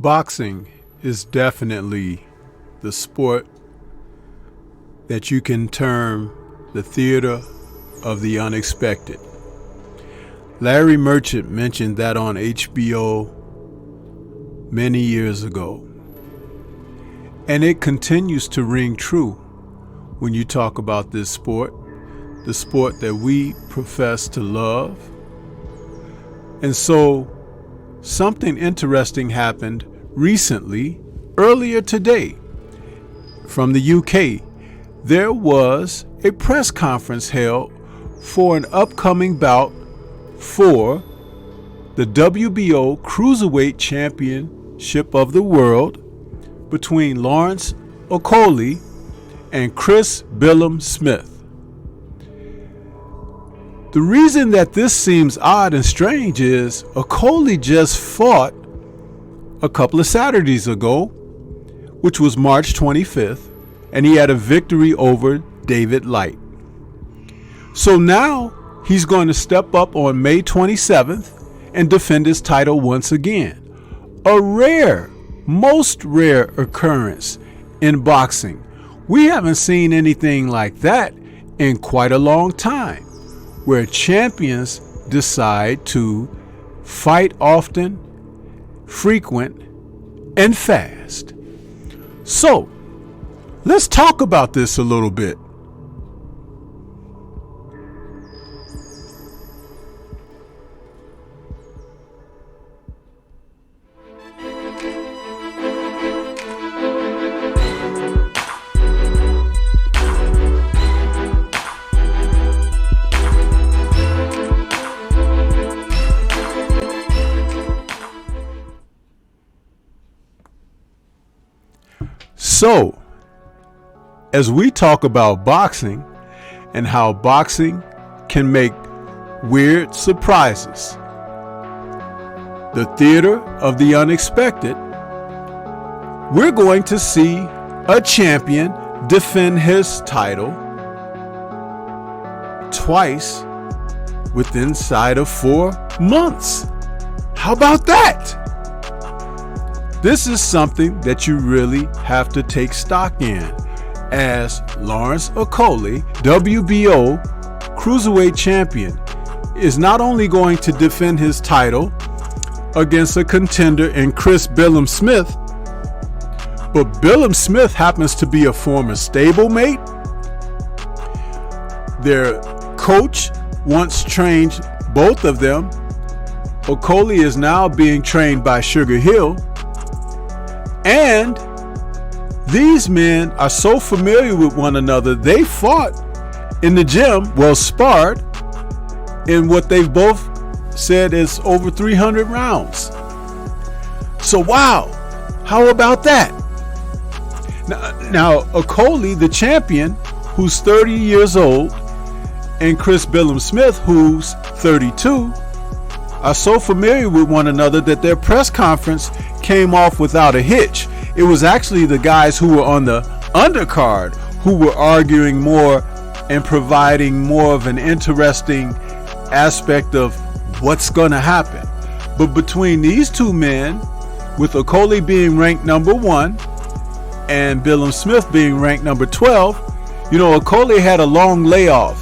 Boxing is definitely the sport that you can term the theater of the unexpected. Larry Merchant mentioned that on HBO many years ago. And it continues to ring true when you talk about this sport, the sport that we profess to love. And so something interesting happened recently, earlier today, from the UK. There was a press conference held for an upcoming bout for the WBO Cruiserweight Championship of the World between Lawrence Okolie and Chris Billam-Smith. The reason that this seems odd and strange is Okolie just fought a couple of Saturdays ago, which was March 25th, and he had a victory over David Light. So now he's going to step up on May 27th and defend his title once again. A rare, most rare occurrence in boxing. We haven't seen anything like that in quite a long time, where champions decide to fight often, frequent, and fast. So, let's talk about this a little bit. So, as we talk about boxing and how boxing can make weird surprises, the theater of the unexpected, we're going to see a champion defend his title twice within inside of 4 months. How about that? This is something that you really have to take stock in, as Lawrence Okolie, WBO Cruiserweight Champion, is not only going to defend his title against a contender in Chris Billam-Smith, but Billam-Smith happens to be a former stablemate. Their coach once trained both of them. Okolie is now being trained by Sugar Hill. And these men are so familiar with one another, they fought in the gym, well, sparred, in what they've both said is over 300 rounds. So, wow, how about that? Now Okolie, the champion, who's 30 years old, and Chris Billam-Smith, who's 32, are so familiar with one another that their press conference came off without a hitch. It was actually the guys who were on the undercard who were arguing more and providing more of an interesting aspect of what's going to happen. But between these two men, with Okolie being ranked number 1 and Billam-Smith being ranked number 12, Okolie had a long layoff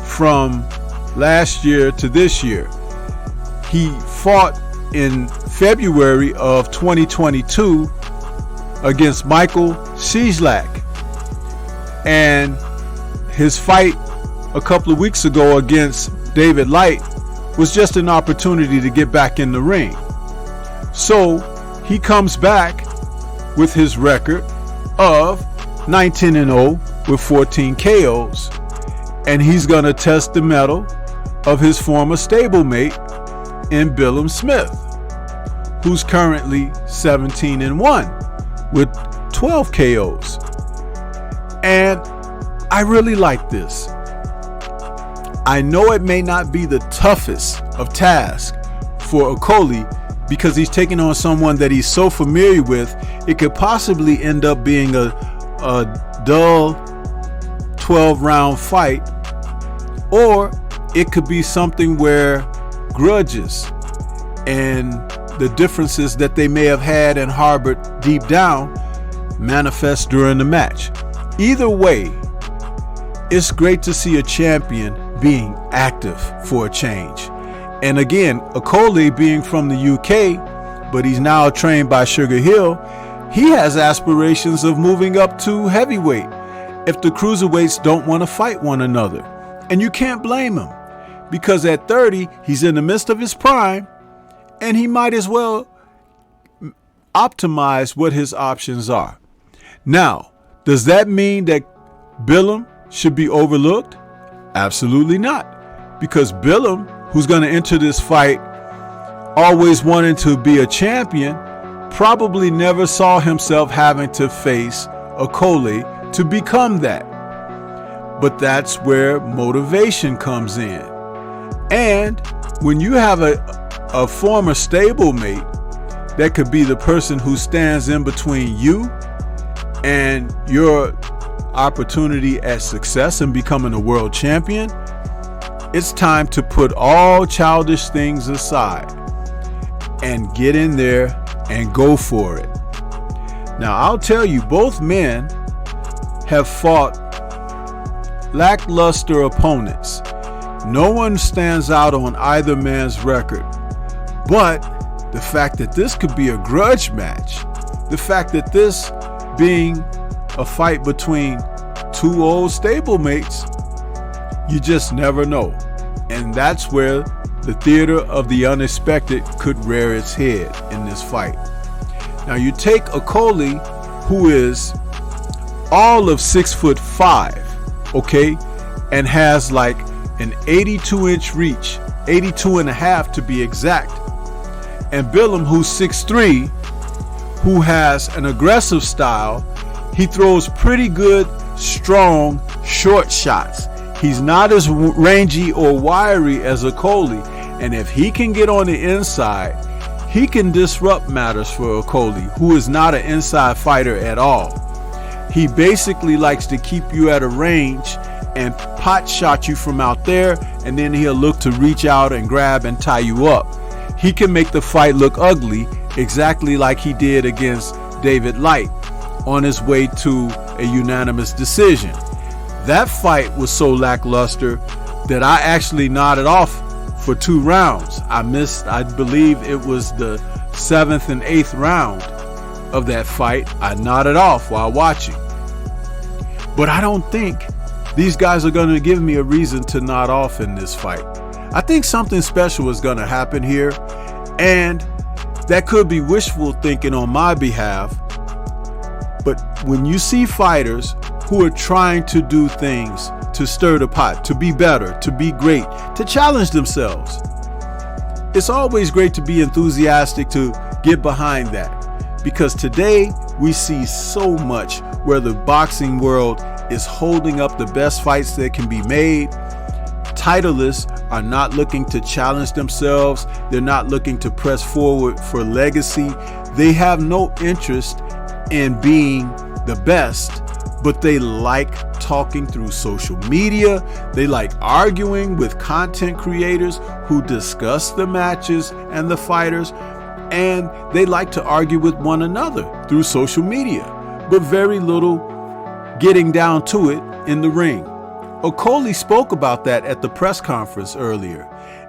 from last year to this year. He fought in February of 2022 against Michael Cieslak, and his fight a couple of weeks ago against David Light was just an opportunity to get back in the ring. So he comes back with his record of 19-0 with 14 KOs, and he's going to test the mettle of his former stablemate in Billam-Smith, who's currently 17-1 with 12 KOs. And I really like this. I know it may not be the toughest of tasks for Okolie because he's taking on someone that he's so familiar with. It could possibly end up being a dull 12-round fight, or it could be something where grudges and the differences that they may have had and harbored deep down manifest during the match. Either way, it's great to see a champion being active for a change. And again, Okolie being from the UK, but he's now trained by Sugar Hill, he has aspirations of moving up to heavyweight if the cruiserweights don't want to fight one another. And you can't blame him, because at 30, he's in the midst of his prime, and he might as well optimize what his options are. Now, does that mean that Billam should be overlooked? Absolutely not, because Billam, who's going to enter this fight always wanting to be a champion, probably never saw himself having to face Okolie to become that. But that's where motivation comes in. And when you have a former stablemate that could be the person who stands in between you and your opportunity at success and becoming a world champion, it's time to put all childish things aside and get in there and go for it. Now, I'll tell you, both men have fought lackluster opponents. No one stands out on either man's record. But the fact that this could be a grudge match, the fact that this being a fight between two old stablemates, you just never know. And that's where the theater of the unexpected could rear its head in this fight. Now you take Okolie, who is all of 6'5", okay, and has like an 82-inch reach, 82 and a half to be exact. And Billam, who's 6'3", who has an aggressive style. He throws pretty good, strong, short shots. He's not as rangy or wiry as Okolie, and if he can get on the inside, he can disrupt matters for Okolie, who is not an inside fighter at all. He basically likes to keep you at a range and pot shot you from out there, and then he'll look to reach out and grab and tie you up. He can make the fight look ugly, exactly like he did against David Light on his way to a unanimous decision. That fight was so lackluster that I actually nodded off for 2 rounds. I believe it was the 7th and 8th round of that fight. I nodded off while watching. But I don't think these guys are going to give me a reason to nod off in this fight. I think something special is going to happen here, and that could be wishful thinking on my behalf. But when you see fighters who are trying to do things to stir the pot, to be better, to be great, to challenge themselves, it's always great to be enthusiastic to get behind that. Because today we see so much where the boxing world is holding up the best fights that can be made. Titleists are not looking to challenge themselves. They're not looking to press forward for legacy. They have no interest in being the best, but they like talking through social media. They like arguing with content creators who discuss the matches and the fighters, and they like to argue with one another through social media, but very little getting down to it in the ring. Okolie spoke about that at the press conference earlier,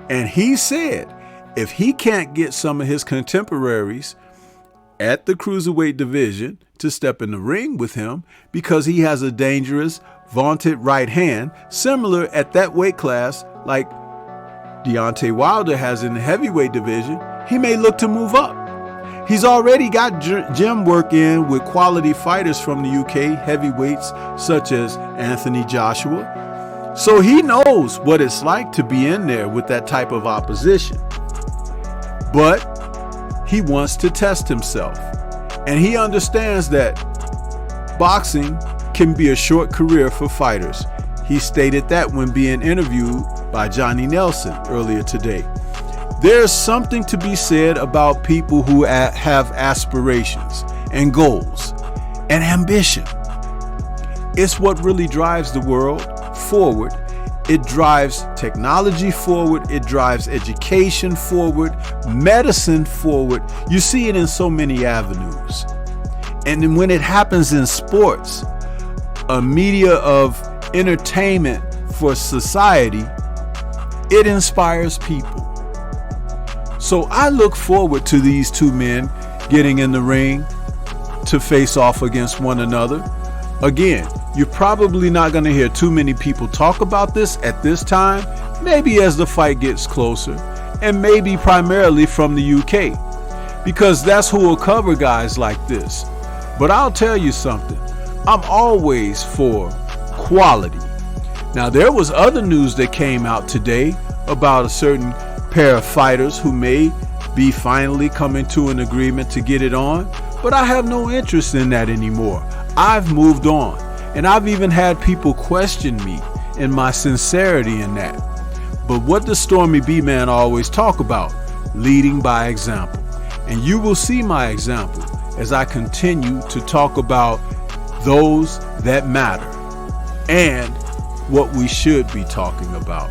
and he said if he can't get some of his contemporaries at the cruiserweight division to step in the ring with him because he has a dangerous, vaunted right hand, similar at that weight class like Deontay Wilder has in the heavyweight division, he may look to move up. He's already got gym work in with quality fighters from the UK heavyweights such as Anthony Joshua. So he knows what it's like to be in there with that type of opposition. But he wants to test himself. And he understands that boxing can be a short career for fighters. He stated that when being interviewed by Johnny Nelson earlier today. There's something to be said about people who have aspirations and goals and ambition. It's what really drives the world forward, It drives technology forward. It drives education forward, medicine forward. You see it in so many avenues. And then when it happens in sports, a media of entertainment for society, it inspires people. So I look forward to these two men getting in the ring to face off against one another. Again, you're probably not going to hear too many people talk about this at this time, maybe as the fight gets closer, and maybe primarily from the UK, because that's who will cover guys like this. But I'll tell you something, I'm always for quality. Now, there was other news that came out today about a certain pair of fighters who may be finally coming to an agreement to get it on, but I have no interest in that anymore. I've moved on, and I've even had people question me and my sincerity in that. But what does Stormy B Man always talk about? Leading by example. And you will see my example as I continue to talk about those that matter and what we should be talking about.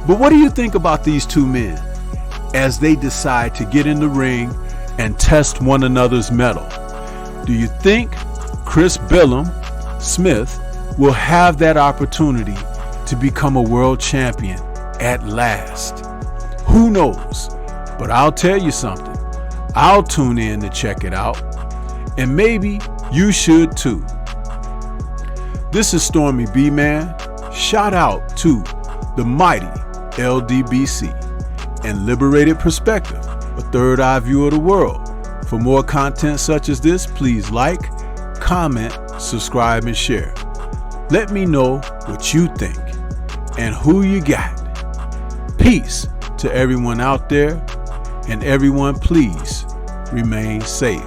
But what do you think about these two men as they decide to get in the ring and test one another's mettle? Do you think Chris Billam-Smith will have that opportunity to become a world champion at last? Who knows? But I'll tell you something. I'll tune in to check it out, and maybe you should too. This is Stormy B Man. Shout out to the mighty LDBC and Liberated Perspective, a third eye view of the world. For more content such as this, please like, comment, subscribe, and share. Let me know what you think and who you got. Peace to everyone out there, and everyone please remain safe.